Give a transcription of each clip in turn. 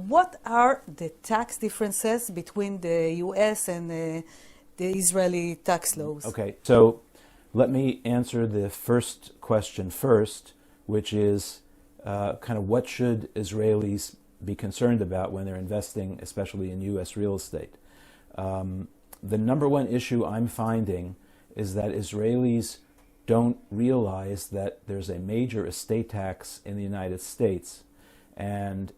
what are the tax differences between the U.S. and the Israeli tax laws? Okay, so let me answer the first question first, which is kind of what should Israelis be concerned about when they're investing, especially in U.S. real estate. The number one issue I'm finding is that Israelis don't realize that there's a major estate tax in the United States. And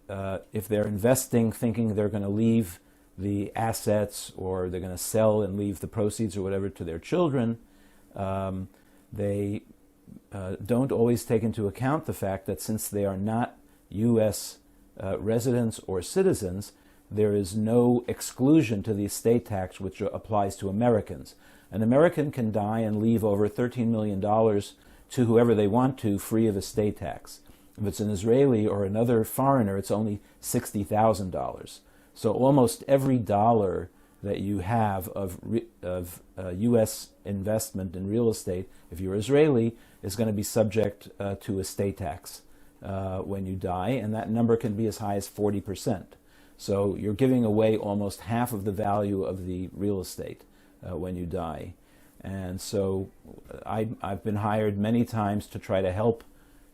if they're investing thinking they're going to leave the assets or they're going to sell and leave the proceeds or whatever to their children, they don't always take into account the fact that since they are not U.S. Residents or citizens, there is no exclusion to the estate tax which applies to Americans. An American can die and leave over $13 million to whoever they want to, free of estate tax. If it's an Israeli or another foreigner, it's only $60,000. So almost every dollar that you have of U.S. investment in real estate, if you're Israeli, is going to be subject to estate tax when you die, and that number can be as high as 40%. So you're giving away almost half of the value of the real estate when you die. And so I've been hired many times to try to help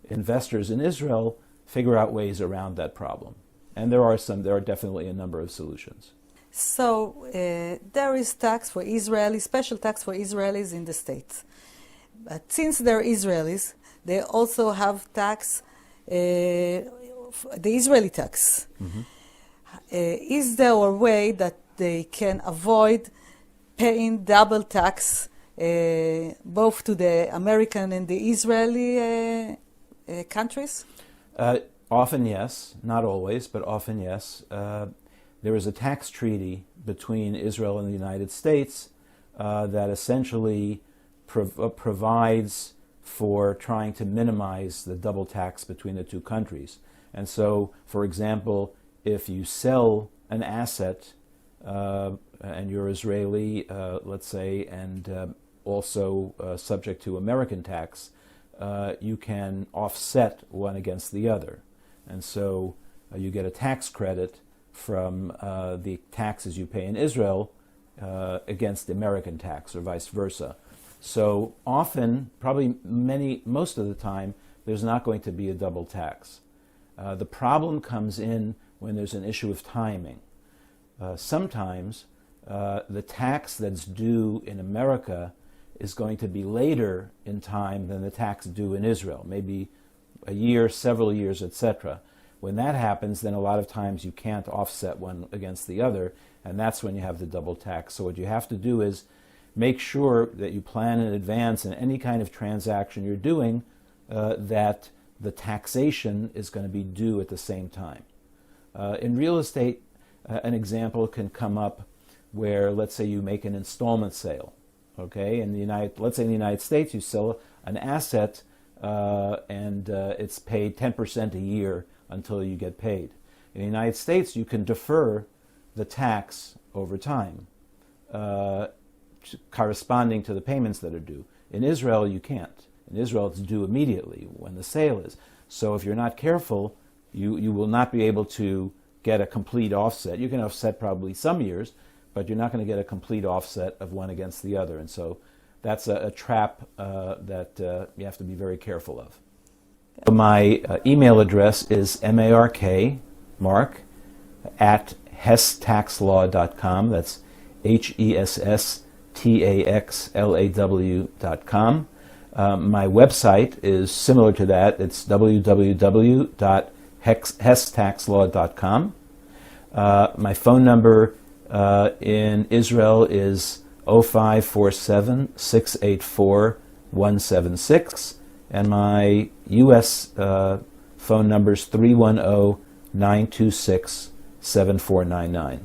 investors in Israel figure out ways around that problem. And there are definitely a number of solutions. So there is tax for Israelis, special tax for Israelis in the States. But since they're Israelis, they also have tax, the Israeli tax. Mm-hmm. Is there a way that they can avoid paying double tax both to the American and the Israeli countries? Often yes, not always, but often yes. There is a tax treaty between Israel and the United States that essentially provides for trying to minimize the double tax between the two countries. And so, for example, if you sell an asset and you're Israeli, let's say, and also subject to American tax, you can offset one against the other. And so you get a tax credit from the taxes you pay in Israel against American tax, or vice versa. So often, probably most of the time, there's not going to be a double tax. The problem comes in when there's an issue of timing. Sometimes the tax that's due in America is going to be later in time than the tax due in Israel, maybe a year, several years, etc. When that happens, then a lot of times you can't offset one against the other, and that's when you have the double tax. So what you have to do is make sure that you plan in advance in any kind of transaction you're doing that the taxation is going to be due at the same time. In real estate, an example can come up where, let's say, you make an installment sale. Okay, let's say in the United States, you sell an asset and it's paid 10% a year until you get paid. In the United States, you can defer the tax over time, corresponding to the payments that are due. In Israel, you can't. In Israel, it's due immediately when the sale is. So if you're not careful, you will not be able to get a complete offset. You can offset probably some years, but you're not going to get a complete offset of one against the other. And so that's a trap that you have to be very careful of. My email address is mark at hesstaxlaw.com. That's HESSTAXLAW.com. My website is similar to that. It's www.hesstaxlaw.com. My phone number in Israel is 0547-684-176, and my U.S. phone number is 310-926-7499.